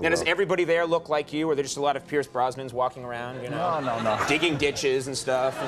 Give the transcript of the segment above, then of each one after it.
Now, does everybody there look like you, or are there just a lot of Pierce Brosnans walking around, you know? No. Digging ditches and stuff?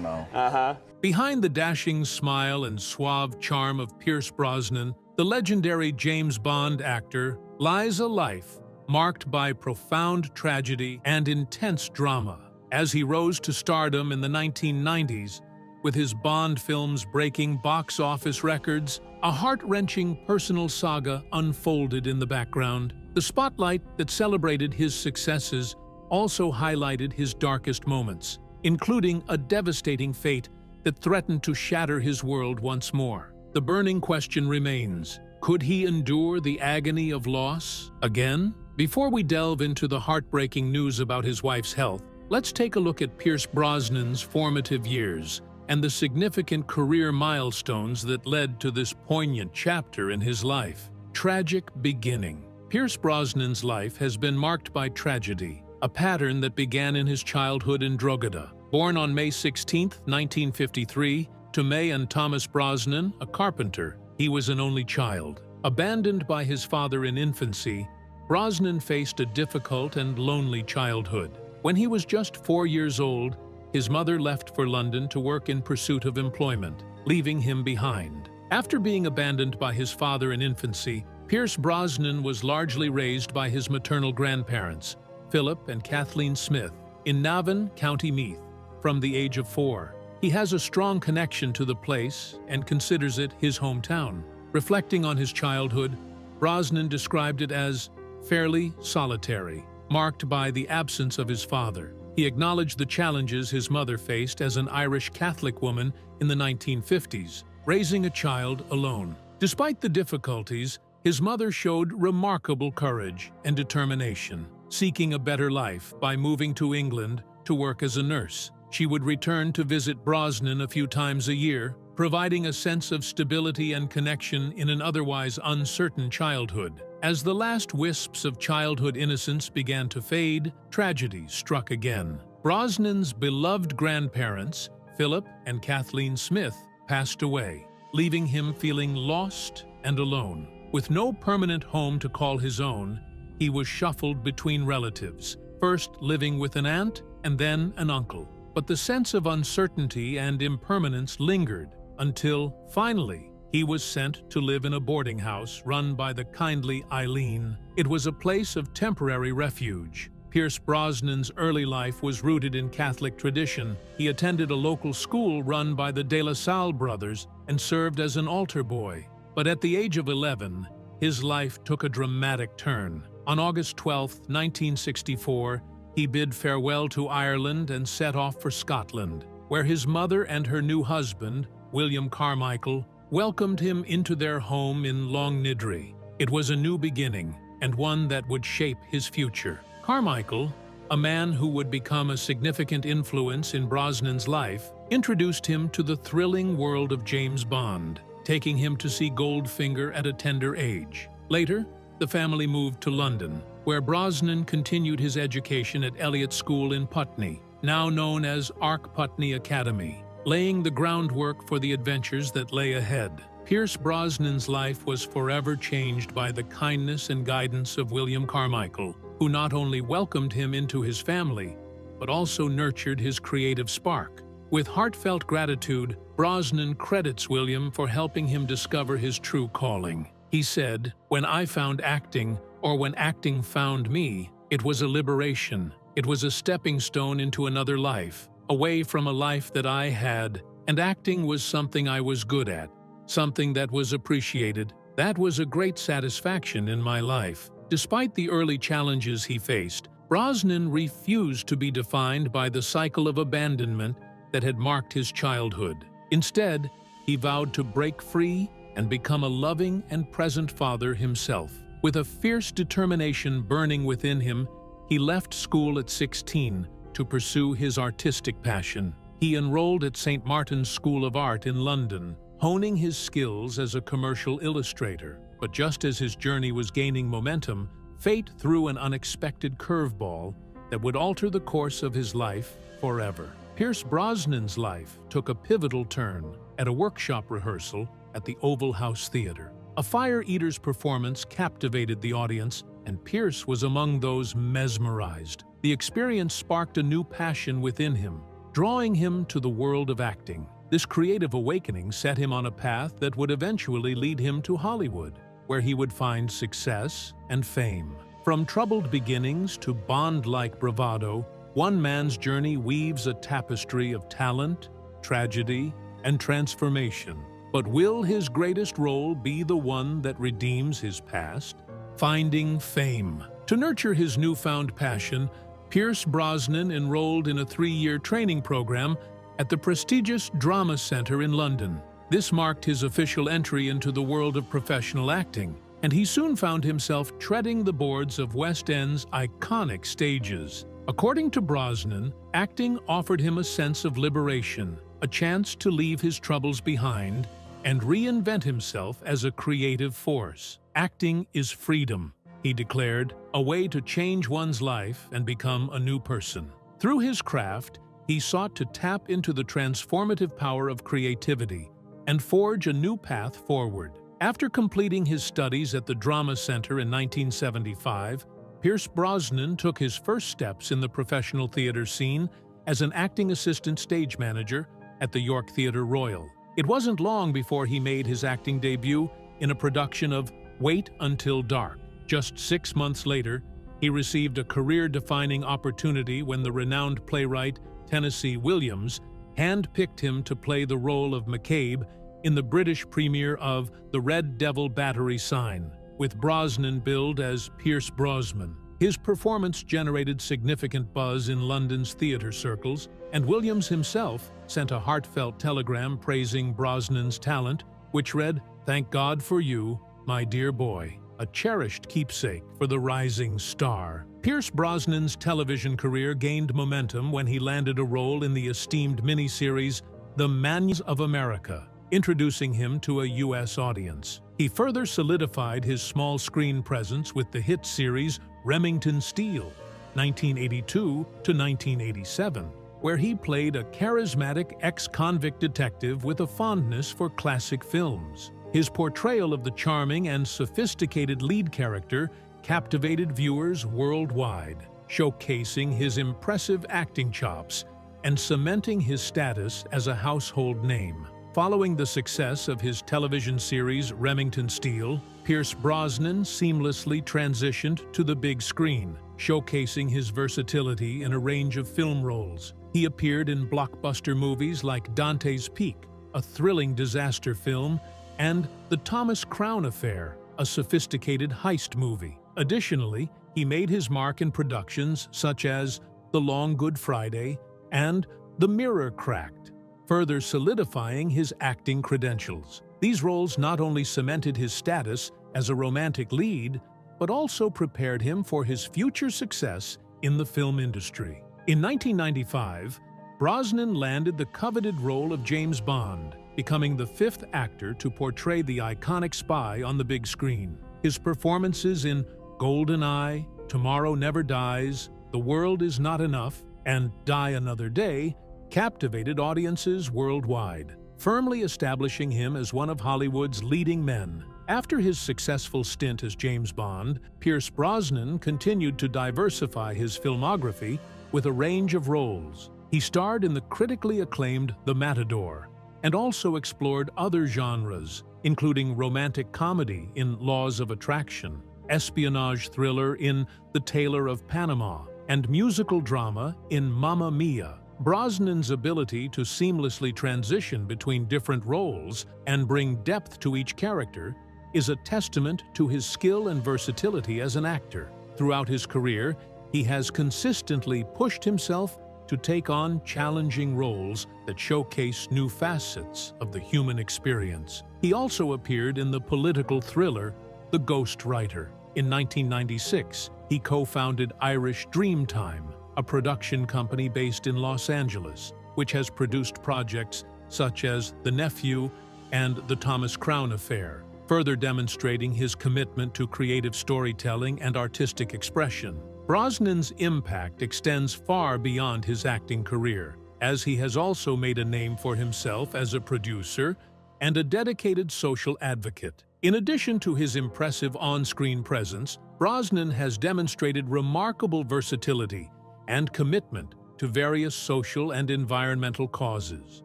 No. Behind the dashing smile and suave charm of Pierce Brosnan, the legendary James Bond actor, lies a life marked by profound tragedy and intense drama. As he rose to stardom in the 1990s, with his Bond films breaking box office records, a heart-wrenching personal saga unfolded in the background. The spotlight that celebrated his successes also highlighted his darkest moments, including a devastating fate that threatened to shatter his world once more. The burning question remains: could he endure the agony of loss again? Before we delve into the heartbreaking news about his wife's health, let's take a look at Pierce Brosnan's formative years and the significant career milestones that led to this poignant chapter in his life. Tragic beginning. Pierce Brosnan's life has been marked by tragedy, a pattern that began in his childhood in Drogheda. Born on May 16, 1953, to May and Thomas Brosnan, a carpenter, he was an only child. Abandoned by his father in infancy, Brosnan faced a difficult and lonely childhood. When he was just 4 years old, his mother left for London to work in pursuit of employment, leaving him behind. After being abandoned by his father in infancy, Pierce Brosnan was largely raised by his maternal grandparents, Philip and Kathleen Smith, in Navan, County Meath. From the age of 4, he has a strong connection to the place and considers it his hometown. Reflecting on his childhood, Brosnan described it as fairly solitary, marked by the absence of his father. He acknowledged the challenges his mother faced as an Irish Catholic woman in the 1950s, raising a child alone. Despite the difficulties, his mother showed remarkable courage and determination, seeking a better life by moving to England to work as a nurse. She would return to visit Brosnan a few times a year, providing a sense of stability and connection in an otherwise uncertain childhood. As the last wisps of childhood innocence began to fade, tragedy struck again. Brosnan's beloved grandparents, Philip and Kathleen Smith, passed away, leaving him feeling lost and alone. With no permanent home to call his own, he was shuffled between relatives, first living with an aunt and then an uncle. But the sense of uncertainty and impermanence lingered until, finally, he was sent to live in a boarding house run by the kindly Eileen. It was a place of temporary refuge. Pierce Brosnan's early life was rooted in Catholic tradition. He attended a local school run by the De La Salle brothers and served as an altar boy. But at the age of 11, his life took a dramatic turn. On August 12, 1964, he bid farewell to Ireland and set off for Scotland, where his mother and her new husband, William Carmichael, welcomed him into their home in Longniddry. It was a new beginning, and one that would shape his future. Carmichael, a man who would become a significant influence in Brosnan's life, introduced him to the thrilling world of James Bond, taking him to see Goldfinger at a tender age. Later, the family moved to London, where Brosnan continued his education at Elliott School in Putney, now known as Ark Putney Academy, laying the groundwork for the adventures that lay ahead. Pierce Brosnan's life was forever changed by the kindness and guidance of William Carmichael, who not only welcomed him into his family, but also nurtured his creative spark. With heartfelt gratitude, Brosnan credits William for helping him discover his true calling. He said, "When I found acting, or when acting found me, it was a liberation. It was a stepping stone into another life, away from a life that I had, and acting was something I was good at, something that was appreciated. That was a great satisfaction in my life." Despite the early challenges he faced, Brosnan refused to be defined by the cycle of abandonment that had marked his childhood. Instead, he vowed to break free and become a loving and present father himself. With a fierce determination burning within him, he left school at 16 to pursue his artistic passion. He enrolled at St. Martin's School of Art in London, honing his skills as a commercial illustrator. But just as his journey was gaining momentum, fate threw an unexpected curveball that would alter the course of his life forever. Pierce Brosnan's life took a pivotal turn at a workshop rehearsal at the Oval House Theatre. A fire eater's performance captivated the audience, and Pierce was among those mesmerized. The experience sparked a new passion within him, drawing him to the world of acting. This creative awakening set him on a path that would eventually lead him to Hollywood, where he would find success and fame. From troubled beginnings to Bond-like bravado, one man's journey weaves a tapestry of talent, tragedy, and transformation. But will his greatest role be the one that redeems his past? Finding fame. To nurture his newfound passion, Pierce Brosnan enrolled in a 3-year training program at the prestigious Drama Centre in London. This marked his official entry into the world of professional acting, and he soon found himself treading the boards of West End's iconic stages. According to Brosnan, acting offered him a sense of liberation, a chance to leave his troubles behind and reinvent himself as a creative force. Acting is freedom, he declared, a way to change one's life and become a new person. Through his craft, he sought to tap into the transformative power of creativity and forge a new path forward. After completing his studies at the Drama Centre in 1975, Pierce Brosnan took his first steps in the professional theatre scene as an acting assistant stage manager at the York Theatre Royal. It wasn't long before he made his acting debut in a production of Wait Until Dark. Just 6 months later, he received a career-defining opportunity when the renowned playwright Tennessee Williams handpicked him to play the role of McCabe in the British premiere of The Red Devil Battery Sign, with Brosnan billed as Pierce Brosnan. His performance generated significant buzz in London's theatre circles, and Williams himself sent a heartfelt telegram praising Brosnan's talent, which read, "Thank God for you, my dear boy," a cherished keepsake for the rising star. Pierce Brosnan's television career gained momentum when he landed a role in the esteemed miniseries The Men of America, introducing him to a U.S. audience. He further solidified his small-screen presence with the hit series Remington Steele, 1982 to 1987, where he played a charismatic ex-convict detective with a fondness for classic films. His portrayal of the charming and sophisticated lead character captivated viewers worldwide, showcasing his impressive acting chops and cementing his status as a household name. Following the success of his television series Remington Steele, Pierce Brosnan seamlessly transitioned to the big screen, showcasing his versatility in a range of film roles. He appeared in blockbuster movies like Dante's Peak, a thrilling disaster film, and The Thomas Crown Affair, a sophisticated heist movie. Additionally, he made his mark in productions such as The Long Good Friday and The Mirror Cracked, further solidifying his acting credentials. These roles not only cemented his status as a romantic lead, but also prepared him for his future success in the film industry. In 1995, Brosnan landed the coveted role of James Bond, becoming the 5th actor to portray the iconic spy on the big screen. His performances in GoldenEye, Tomorrow Never Dies, The World Is Not Enough, and Die Another Day captivated audiences worldwide, firmly establishing him as one of Hollywood's leading men. After his successful stint as James Bond, Pierce Brosnan continued to diversify his filmography with a range of roles. He starred in the critically acclaimed The Matador, and also explored other genres, including romantic comedy in Laws of Attraction, espionage thriller in The Tailor of Panama, and musical drama in Mamma Mia. Brosnan's ability to seamlessly transition between different roles and bring depth to each character is a testament to his skill and versatility as an actor. Throughout his career, he has consistently pushed himself to take on challenging roles that showcase new facets of the human experience. He also appeared in the political thriller The Ghost Writer. In 1996, he co-founded Irish Dreamtime, a production company based in Los Angeles, which has produced projects such as The Nephew and The Thomas Crown Affair, further demonstrating his commitment to creative storytelling and artistic expression. Brosnan's impact extends far beyond his acting career, as he has also made a name for himself as a producer and a dedicated social advocate. In addition to his impressive on-screen presence, Brosnan has demonstrated remarkable versatility and commitment to various social and environmental causes.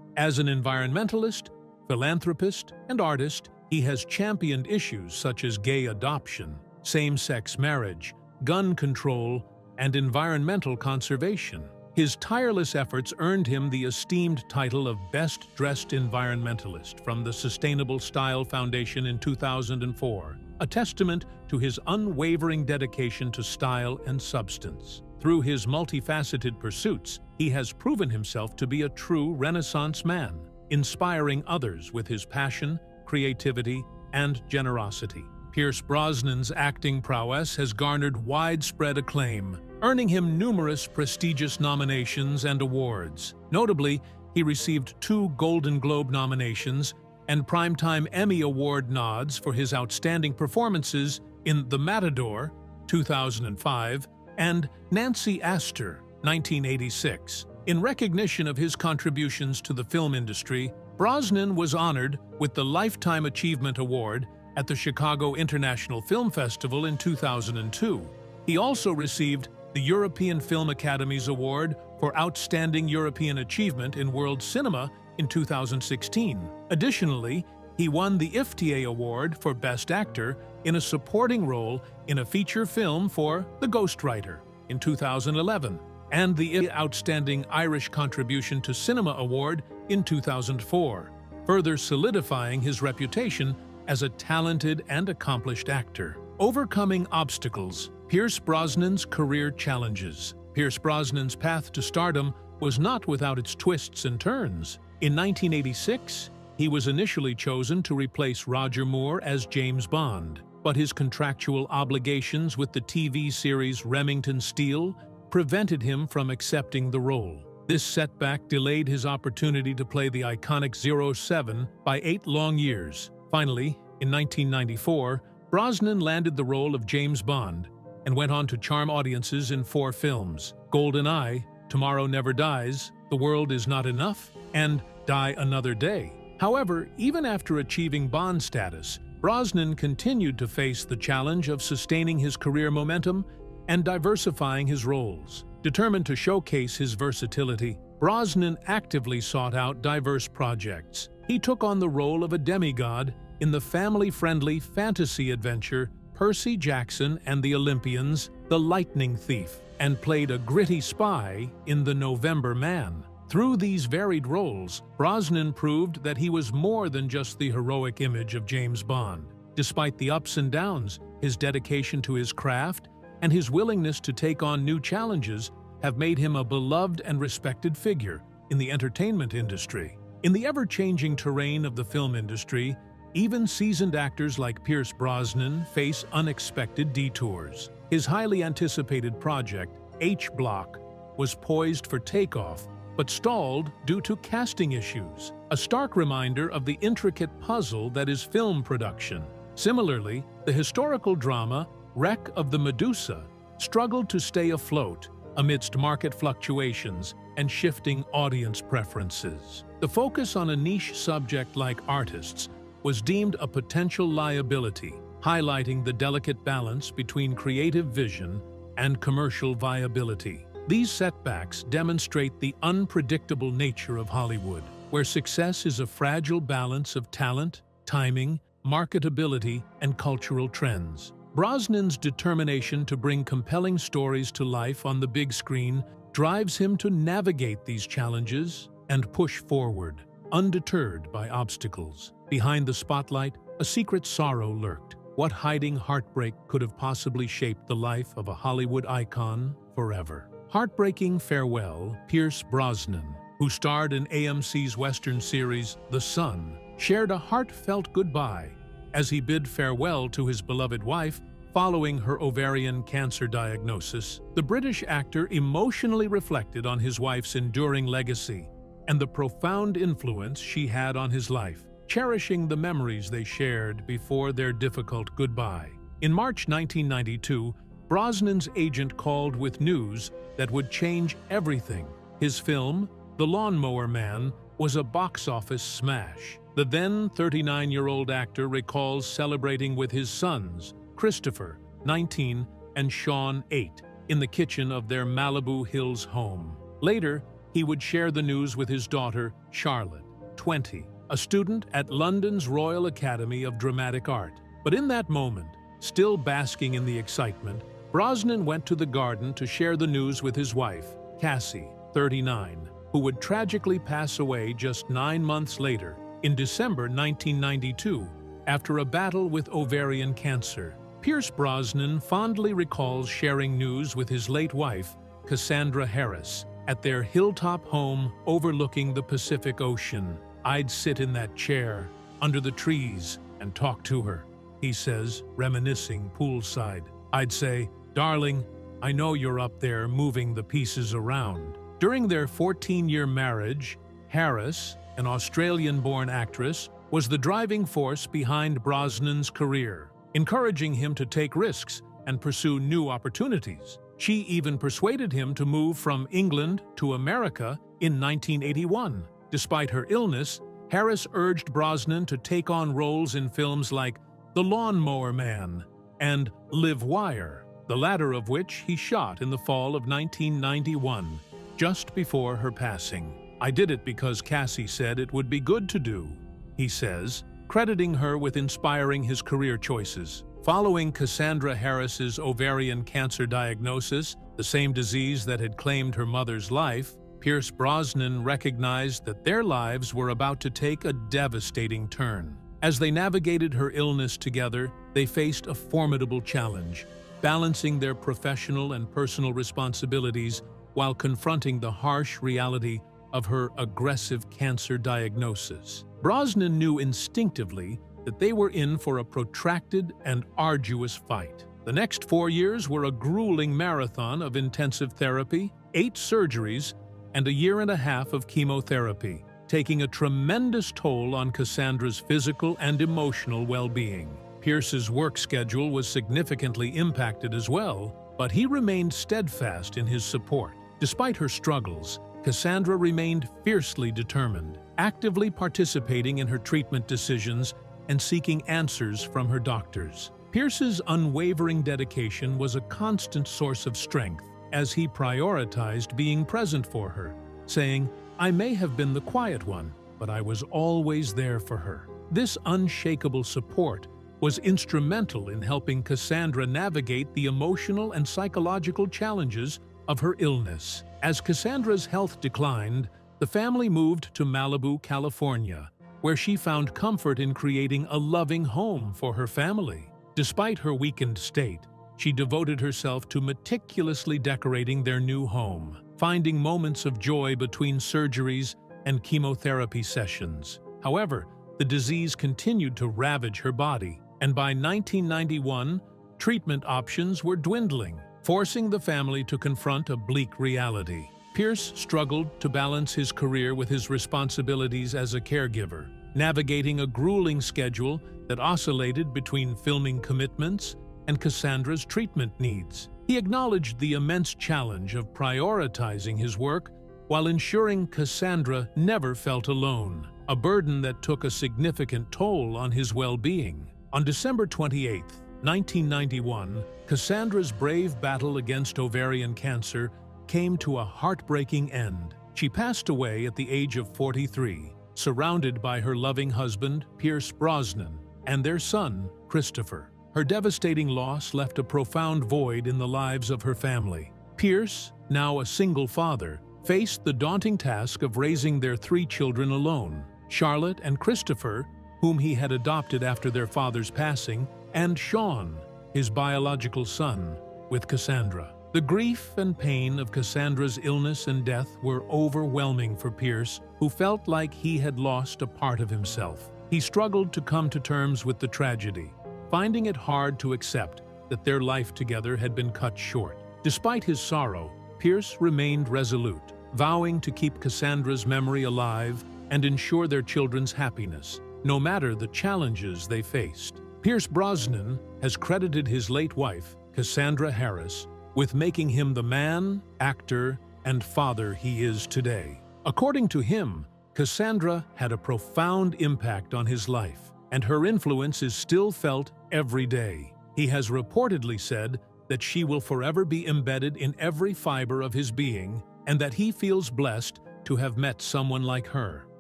As an environmentalist, philanthropist, and artist, he has championed issues such as gay adoption, same-sex marriage, gun control, and environmental conservation. His tireless efforts earned him the esteemed title of Best Dressed Environmentalist from the Sustainable Style Foundation in 2004, a testament to his unwavering dedication to style and substance. Through his multifaceted pursuits, he has proven himself to be a true Renaissance man, inspiring others with his passion, creativity, and generosity. Pierce Brosnan's acting prowess has garnered widespread acclaim, earning him numerous prestigious nominations and awards. Notably, he received 2 Golden Globe nominations and Primetime Emmy Award nods for his outstanding performances in The Matador, 2005, and Nancy Astor, 1986. In recognition of his contributions to the film industry, Brosnan was honored with the Lifetime Achievement Award at the Chicago International Film Festival in 2002. He also received the European Film Academy's Award for Outstanding European Achievement in World Cinema in 2016. Additionally, he won the IFTA Award for Best Actor in a supporting role in a feature film for The Ghostwriter in 2011, and the Outstanding Irish Contribution to Cinema Award in 2004, further solidifying his reputation as a talented and accomplished actor. Overcoming obstacles. Pierce Brosnan's career challenges. Pierce Brosnan's path to stardom was not without its twists and turns. In 1986, he was initially chosen to replace Roger Moore as James Bond, but his contractual obligations with the TV series Remington Steele prevented him from accepting the role. This setback delayed his opportunity to play the iconic 07 by 8 long years. Finally, in 1994, Brosnan landed the role of James Bond and went on to charm audiences in 4 films: GoldenEye, Tomorrow Never Dies, The World Is Not Enough, and Die Another Day. However, even after achieving Bond status, Brosnan continued to face the challenge of sustaining his career momentum and diversifying his roles. Determined to showcase his versatility, Brosnan actively sought out diverse projects. He took on the role of a demigod in the family-friendly fantasy adventure Percy Jackson and the Olympians, The Lightning Thief, and played a gritty spy in The November Man. Through these varied roles, Brosnan proved that he was more than just the heroic image of James Bond. Despite the ups and downs, his dedication to his craft and his willingness to take on new challenges have made him a beloved and respected figure in the entertainment industry. In the ever-changing terrain of the film industry, even seasoned actors like Pierce Brosnan face unexpected detours. His highly anticipated project, H-Block, was poised for takeoff, but stalled due to casting issues, a stark reminder of the intricate puzzle that is film production. Similarly, the historical drama Wreck of the Medusa struggled to stay afloat amidst market fluctuations and shifting audience preferences. The focus on a niche subject like artists was deemed a potential liability, highlighting the delicate balance between creative vision and commercial viability. These setbacks demonstrate the unpredictable nature of Hollywood, where success is a fragile balance of talent, timing, marketability, and cultural trends. Brosnan's determination to bring compelling stories to life on the big screen drives him to navigate these challenges and push forward, undeterred by obstacles. Behind the spotlight, a secret sorrow lurked. What hiding heartbreak could have possibly shaped the life of a Hollywood icon forever? Heartbreaking farewell. Pierce Brosnan, who starred in AMC's Western series The Sun, shared a heartfelt goodbye as he bid farewell to his beloved wife following her ovarian cancer diagnosis. The British actor emotionally reflected on his wife's enduring legacy and the profound influence she had on his life, cherishing the memories they shared before their difficult goodbye. In March 1992, Brosnan's agent called with news that would change everything. His film, The Lawnmower Man, was a box office smash, The then 39-year-old actor recalls celebrating with his sons, Christopher, 19, and Sean, 8, in the kitchen of their Malibu Hills home. Later, he would share the news with his daughter, Charlotte, 20, a student at London's Royal Academy of Dramatic Art. But in that moment, still basking in the excitement, Brosnan went to the garden to share the news with his wife, Cassie, 39, who would tragically pass away just 9 months later, in December 1992, after a battle with ovarian cancer. Pierce Brosnan fondly recalls sharing news with his late wife, Cassandra Harris, at their hilltop home overlooking the Pacific Ocean. "I'd sit in that chair, under the trees, and talk to her," he says, reminiscing poolside. "I'd say, 'Darling, I know you're up there moving the pieces around.'" During their 14-year marriage, Harris, an Australian-born actress, was the driving force behind Brosnan's career, encouraging him to take risks and pursue new opportunities. She even persuaded him to move from England to America in 1981. Despite her illness, Harris urged Brosnan to take on roles in films like The Lawnmower Man and Live Wire, the latter of which he shot in the fall of 1991, just before her passing. "I did it because Cassie said it would be good to do," he says, crediting her with inspiring his career choices. Following Cassandra Harris's ovarian cancer diagnosis, the same disease that had claimed her mother's life, Pierce Brosnan recognized that their lives were about to take a devastating turn. As they navigated her illness together, they faced a formidable challenge, balancing their professional and personal responsibilities while confronting the harsh reality of her aggressive cancer diagnosis. Brosnan knew instinctively that they were in for a protracted and arduous fight. The next 4 years were a grueling marathon of intensive therapy, 8 surgeries, and a 1.5 years of chemotherapy, taking a tremendous toll on Cassandra's physical and emotional well-being. Pierce's work schedule was significantly impacted as well, but he remained steadfast in his support. Despite her struggles, Cassandra remained fiercely determined, actively participating in her treatment decisions and seeking answers from her doctors. Pierce's unwavering dedication was a constant source of strength as he prioritized being present for her, saying, "I may have been the quiet one, but I was always there for her." This unshakable support was instrumental in helping Cassandra navigate the emotional and psychological challenges of her illness. As Cassandra's health declined, the family moved to Malibu, California, where she found comfort in creating a loving home for her family. Despite her weakened state, she devoted herself to meticulously decorating their new home, finding moments of joy between surgeries and chemotherapy sessions. However, the disease continued to ravage her body, and by 1991, treatment options were dwindling, forcing the family to confront a bleak reality. Pierce struggled to balance his career with his responsibilities as a caregiver, navigating a grueling schedule that oscillated between filming commitments and Cassandra's treatment needs. He acknowledged the immense challenge of prioritizing his work while ensuring Cassandra never felt alone, a burden that took a significant toll on his well-being. On December 28, 1991, Cassandra's brave battle against ovarian cancer came to a heartbreaking end. She passed away at the age of 43, surrounded by her loving husband, Pierce Brosnan, and their son, Christopher. Her devastating loss left a profound void in the lives of her family. Pierce, now a single father, faced the daunting task of raising their 3 children alone: Charlotte and Christopher, whom he had adopted after their father's passing, and Sean, his biological son, with Cassandra. The grief and pain of Cassandra's illness and death were overwhelming for Pierce, who felt like he had lost a part of himself. He struggled to come to terms with the tragedy, finding it hard to accept that their life together had been cut short. Despite his sorrow, Pierce remained resolute, vowing to keep Cassandra's memory alive and ensure their children's happiness, no matter the challenges they faced. Pierce Brosnan has credited his late wife, Cassandra Harris, with making him the man, actor, and father he is today. According to him, Cassandra had a profound impact on his life, and her influence is still felt every day. He has reportedly said that she will forever be embedded in every fiber of his being, and that he feels blessed to have met someone like her.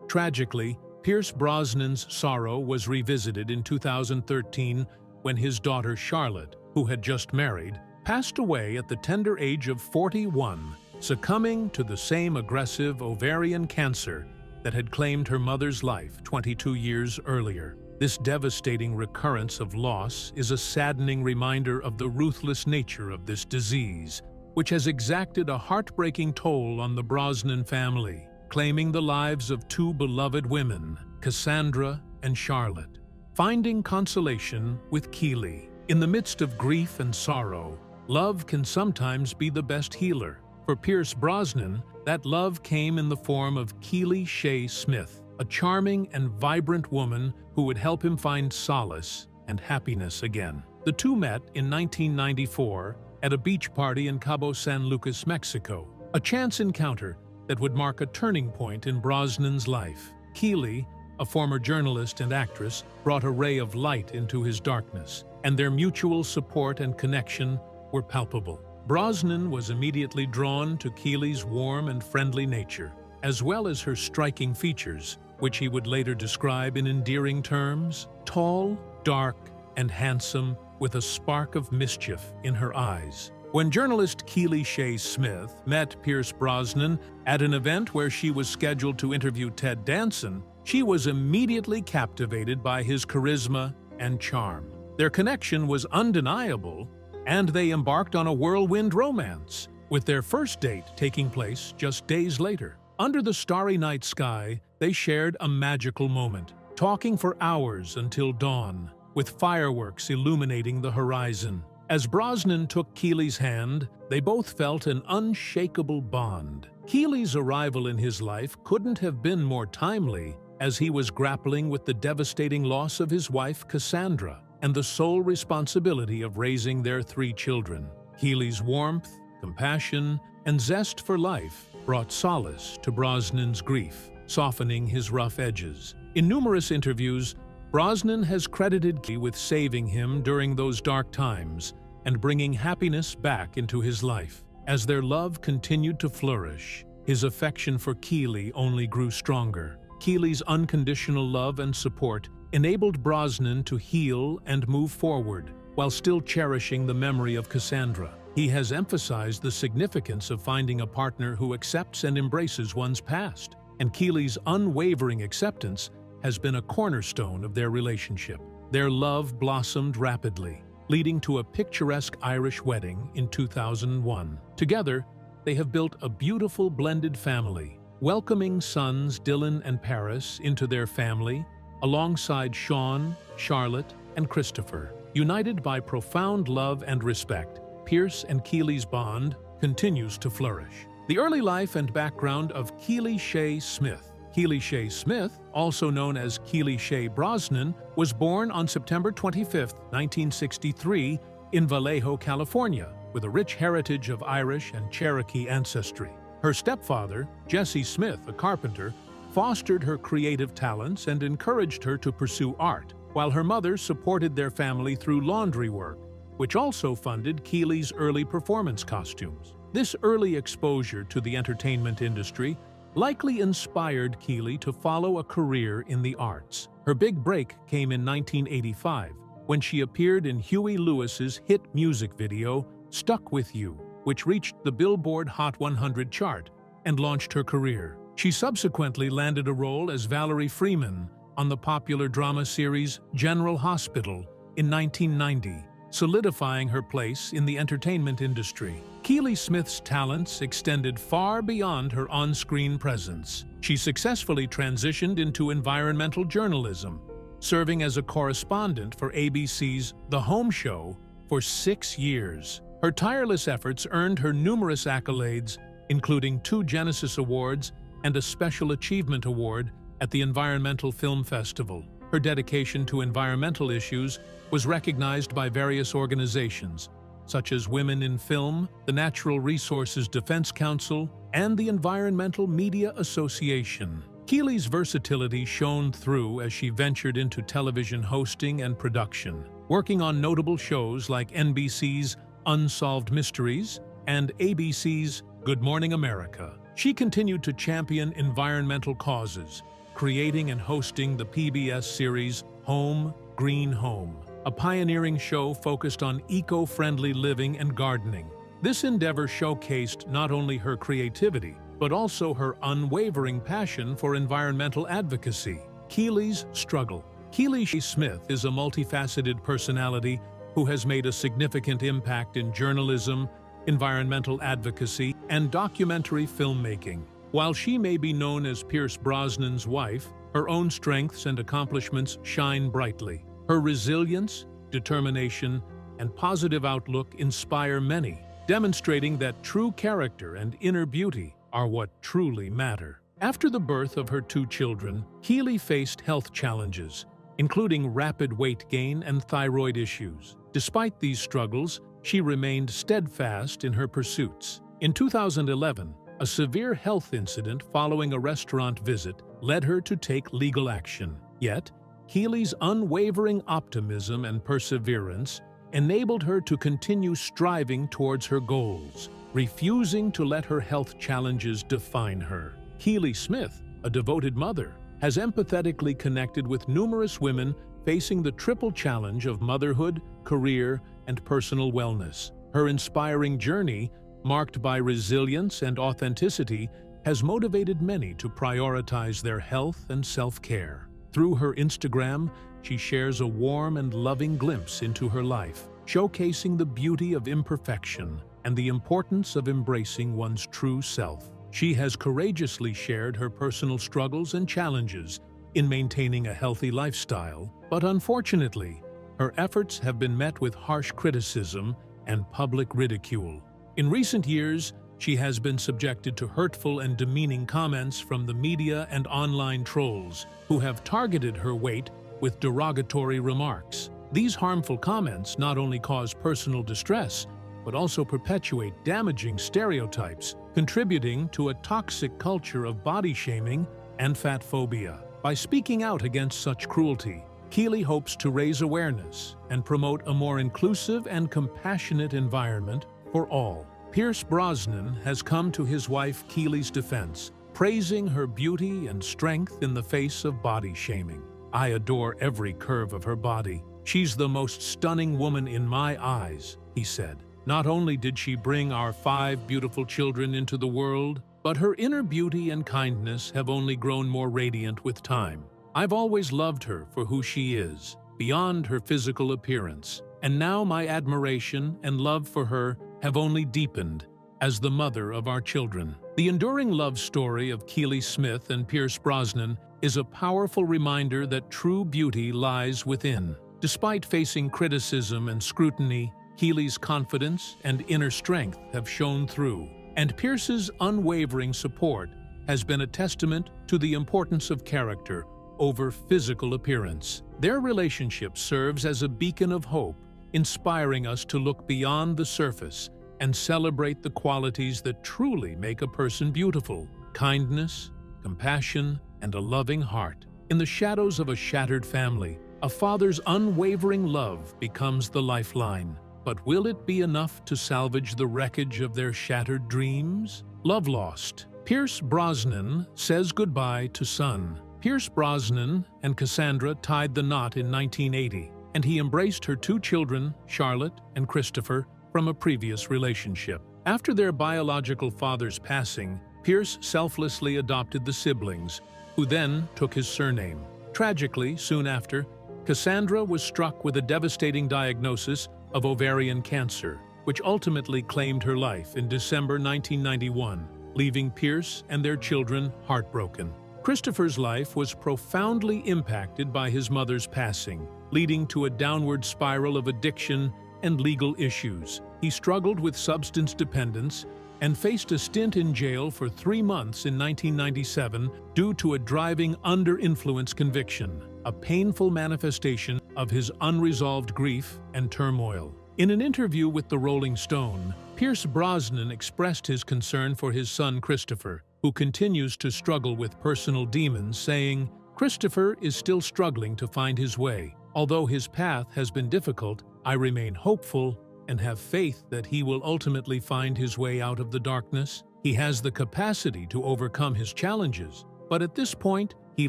Tragically, Pierce Brosnan's sorrow was revisited in 2013 when his daughter Charlotte, who had just married, passed away at the tender age of 41, succumbing to the same aggressive ovarian cancer that had claimed her mother's life 22 years earlier. This devastating recurrence of loss is a saddening reminder of the ruthless nature of this disease, which has exacted a heartbreaking toll on the Brosnan family, claiming the lives of two beloved women, Cassandra and Charlotte. Finding consolation with Keely. In the midst of grief and sorrow, love can sometimes be the best healer. For Pierce Brosnan, that love came in the form of Keely Shaye Smith, a charming and vibrant woman who would help him find solace and happiness again. The two met in 1994 at a beach party in Cabo San Lucas, Mexico, a chance encounter that would mark a turning point in Brosnan's life. Keely, a former journalist and actress, brought a ray of light into his darkness, and their mutual support and connection were palpable. Brosnan was immediately drawn to Keely's warm and friendly nature, as well as her striking features, which he would later describe in endearing terms: tall, dark, and handsome, with a spark of mischief in her eyes. When journalist Keely Shaye Smith met Pierce Brosnan at an event where she was scheduled to interview Ted Danson, she was immediately captivated by his charisma and charm. Their connection was undeniable, and they embarked on a whirlwind romance, with their first date taking place just days later. Under the starry night sky, they shared a magical moment, talking for hours until dawn, with fireworks illuminating the horizon. As Brosnan took Keely's hand, they both felt an unshakable bond. Keely's arrival in his life couldn't have been more timely, as he was grappling with the devastating loss of his wife Cassandra and the sole responsibility of raising their 3 children. Keely's warmth, compassion, and zest for life brought solace to Brosnan's grief, softening his rough edges. In numerous interviews, Brosnan has credited Keely with saving him during those dark times and bringing happiness back into his life. As their love continued to flourish, his affection for Keely only grew stronger. Keely's unconditional love and support enabled Brosnan to heal and move forward, while still cherishing the memory of Cassandra. He has emphasized the significance of finding a partner who accepts and embraces one's past, and Keely's unwavering acceptance has been a cornerstone of their relationship. Their love blossomed rapidly, leading to a picturesque Irish wedding in 2001. Together, they have built a beautiful blended family, welcoming sons Dylan and Paris into their family, alongside Sean, Charlotte, and Christopher. United by profound love and respect, Pierce and Keely's bond continues to flourish. The early life and background of Keely Shaye Smith. Keely Shaye Smith, also known as Keely Shaye Brosnan, was born on September 25, 1963, in Vallejo, California, with a rich heritage of Irish and Cherokee ancestry. Her stepfather, Jesse Smith, a carpenter, fostered her creative talents and encouraged her to pursue art, while her mother supported their family through laundry work, which also funded Keely's early performance costumes. This early exposure to the entertainment industry likely inspired Keely to follow a career in the arts. Her big break came in 1985, when she appeared in Huey Lewis's hit music video, Stuck With You, which reached the Billboard Hot 100 chart and launched her career. She subsequently landed a role as Valerie Freeman on the popular drama series General Hospital in 1990, solidifying her place in the entertainment industry. Keely Smith's talents extended far beyond her on-screen presence. She successfully transitioned into environmental journalism, serving as a correspondent for ABC's The Home Show for 6 years. Her tireless efforts earned her numerous accolades, including 2 Genesis Awards and a Special Achievement Award at the Environmental Film Festival. Her dedication to environmental issues was recognized by various organizations, such as Women in Film, the Natural Resources Defense Council, and the Environmental Media Association. Keely's versatility shone through as she ventured into television hosting and production, working on notable shows like NBC's Unsolved Mysteries and ABC's Good Morning America. She continued to champion environmental causes, creating and hosting the PBS series Home, Green Home, a pioneering show focused on eco-friendly living and gardening. This endeavor showcased not only her creativity, but also her unwavering passion for environmental advocacy. Keely's struggle. Keely Shaye is a multifaceted personality who has made a significant impact in journalism, environmental advocacy, and documentary filmmaking. While she may be known as Pierce Brosnan's wife, her own strengths and accomplishments shine brightly. Her resilience, determination, and positive outlook inspire many, demonstrating that true character and inner beauty are what truly matter. After the birth of her 2 children, Keely faced health challenges, including rapid weight gain and thyroid issues. Despite these struggles, she remained steadfast in her pursuits. In 2011, a severe health incident following a restaurant visit led her to take legal action. Yet, Keely's unwavering optimism and perseverance enabled her to continue striving towards her goals, refusing to let her health challenges define her. Keely Smith, a devoted mother, has empathetically connected with numerous women facing the triple challenge of motherhood, career, and personal wellness. Her inspiring journey, marked by resilience and authenticity, has motivated many to prioritize their health and self-care. Through her Instagram, she shares a warm and loving glimpse into her life, showcasing the beauty of imperfection and the importance of embracing one's true self. She has courageously shared her personal struggles and challenges in maintaining a healthy lifestyle, but unfortunately, her efforts have been met with harsh criticism and public ridicule. In recent years, she has been subjected to hurtful and demeaning comments from the media and online trolls who have targeted her weight with derogatory remarks. These harmful comments not only cause personal distress, but also perpetuate damaging stereotypes, contributing to a toxic culture of body shaming and fat phobia. By speaking out against such cruelty, Keely hopes to raise awareness and promote a more inclusive and compassionate environment for all. Pierce Brosnan has come to his wife Keely's defense, praising her beauty and strength in the face of body shaming. "I adore every curve of her body. She's the most stunning woman in my eyes," he said. Not only did she bring our 5 beautiful children into the world, but her inner beauty and kindness have only grown more radiant with time. "I've always loved her for who she is, beyond her physical appearance, and now my admiration and love for her have only deepened as the mother of our children." The enduring love story of Keely Smith and Pierce Brosnan is a powerful reminder that true beauty lies within. Despite facing criticism and scrutiny, Keely's confidence and inner strength have shone through, and Pierce's unwavering support has been a testament to the importance of character over physical appearance. Their relationship serves as a beacon of hope, inspiring us to look beyond the surface and celebrate the qualities that truly make a person beautiful: kindness, compassion, and a loving heart. In the shadows of a shattered family, a father's unwavering love becomes the lifeline. But will it be enough to salvage the wreckage of their shattered dreams? Love lost. Pierce Brosnan says goodbye to son. Pierce Brosnan and Cassandra tied the knot in 1980, and he embraced her 2 children, Charlotte and Christopher, from a previous relationship. After their biological father's passing, Pierce selflessly adopted the siblings, who then took his surname. Tragically, soon after, Cassandra was struck with a devastating diagnosis of ovarian cancer, which ultimately claimed her life in December 1991, leaving Pierce and their children heartbroken. Christopher's life was profoundly impacted by his mother's passing, leading to a downward spiral of addiction and legal issues. He struggled with substance dependence and faced a stint in jail for 3 months in 1997 due to a driving under influence conviction, a painful manifestation of his unresolved grief and turmoil. In an interview with the Rolling Stone, Pierce Brosnan expressed his concern for his son Christopher, who continues to struggle with personal demons, saying, "Christopher is still struggling to find his way. Although his path has been difficult, I remain hopeful and have faith that he will ultimately find his way out of the darkness. He has the capacity to overcome his challenges, but at this point, he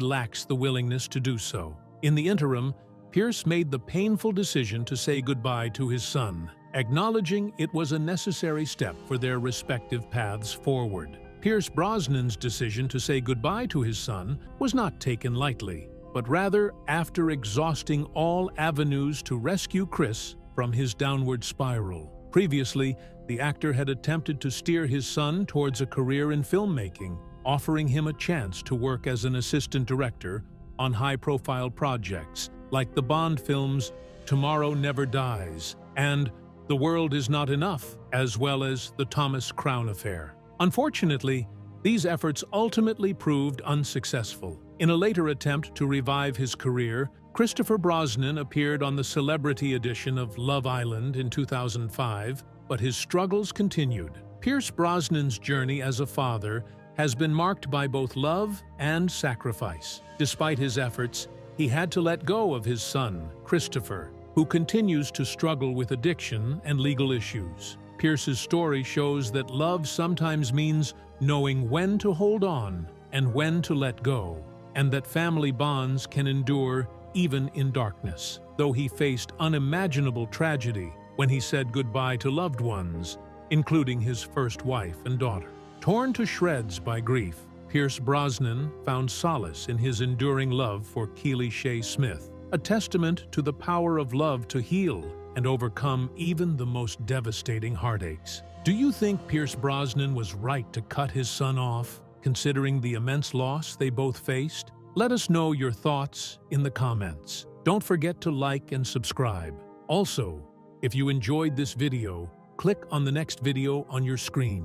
lacks the willingness to do so." In the interim, Pierce made the painful decision to say goodbye to his son, acknowledging it was a necessary step for their respective paths forward. Pierce Brosnan's decision to say goodbye to his son was not taken lightly, but rather after exhausting all avenues to rescue Chris from his downward spiral. Previously, the actor had attempted to steer his son towards a career in filmmaking, offering him a chance to work as an assistant director on high-profile projects like the Bond films Tomorrow Never Dies and The World Is Not Enough, as well as the Thomas Crown Affair. Unfortunately, these efforts ultimately proved unsuccessful. In a later attempt to revive his career, Christopher Brosnan appeared on the celebrity edition of Love Island in 2005, but his struggles continued. Pierce Brosnan's journey as a father has been marked by both love and sacrifice. Despite his efforts, he had to let go of his son, Christopher, who continues to struggle with addiction and legal issues. Pierce's story shows that love sometimes means knowing when to hold on and when to let go, and that family bonds can endure even in darkness. Though he faced unimaginable tragedy when he said goodbye to loved ones, including his first wife and daughter. Torn to shreds by grief, Pierce Brosnan found solace in his enduring love for Keely Shaye Smith, a testament to the power of love to heal and overcome even the most devastating heartaches. Do you think Pierce Brosnan was right to cut his son off, considering the immense loss they both faced? Let us know your thoughts in the comments. Don't forget to like and subscribe. Also, if you enjoyed this video, click on the next video on your screen.